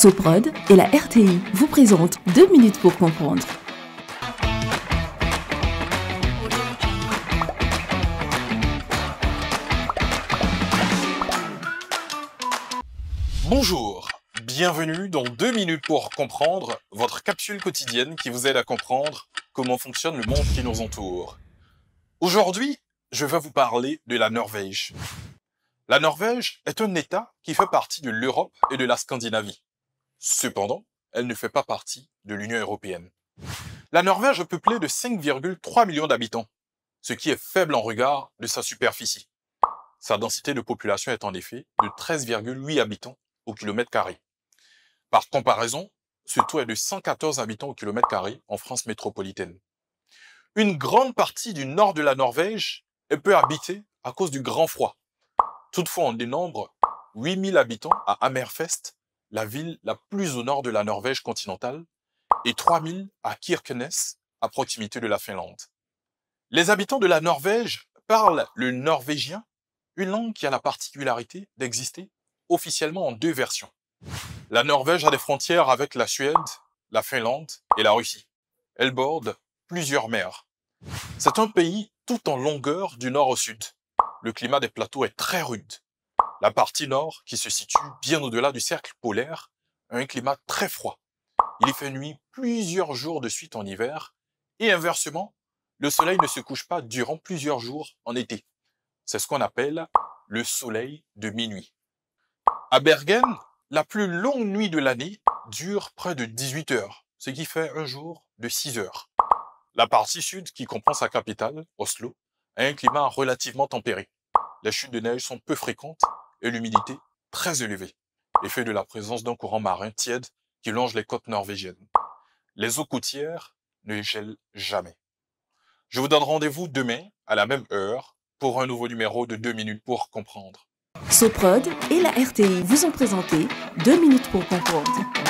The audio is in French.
Soprod et la RTI vous présentent 2 minutes pour comprendre. Bonjour, bienvenue dans 2 minutes pour comprendre, votre capsule quotidienne qui vous aide à comprendre comment fonctionne le monde qui nous entoure. Aujourd'hui, je vais vous parler de la Norvège. La Norvège est un État qui fait partie de l'Europe et de la Scandinavie. Cependant, elle ne fait pas partie de l'Union européenne. La Norvège est peuplée de 5,3 millions d'habitants, ce qui est faible en regard de sa superficie. Sa densité de population est en effet de 13,8 habitants au kilomètre carré. Par comparaison, ce taux est de 114 habitants au kilomètre carré en France métropolitaine. Une grande partie du nord de la Norvège est peu habitée à cause du grand froid. Toutefois, on dénombre 8000 habitants à Hammerfest, la ville la plus au nord de la Norvège continentale, et 3000 à Kirkenes, à proximité de la Finlande. Les habitants de la Norvège parlent le norvégien, une langue qui a la particularité d'exister officiellement en 2 versions. La Norvège a des frontières avec la Suède, la Finlande et la Russie. Elle borde plusieurs mers. C'est un pays tout en longueur du nord au sud. Le climat des plateaux est très rude. La partie nord, qui se situe bien au-delà du cercle polaire, a un climat très froid. Il y fait nuit plusieurs jours de suite en hiver, et inversement, le soleil ne se couche pas durant plusieurs jours en été. C'est ce qu'on appelle le soleil de minuit. À Bergen, la plus longue nuit de l'année dure près de 18 heures, ce qui fait un jour de 6 heures. La partie sud, qui comprend sa capitale, Oslo, a un climat relativement tempéré. Les chutes de neige sont peu fréquentes et l'humidité très élevée, effet de la présence d'un courant marin tiède qui longe les côtes norvégiennes. Les eaux côtières ne gèlent jamais. Je vous donne rendez-vous demain à la même heure pour un nouveau numéro de 2 minutes pour comprendre. Soprod et la RTI vous ont présenté 2 minutes pour comprendre.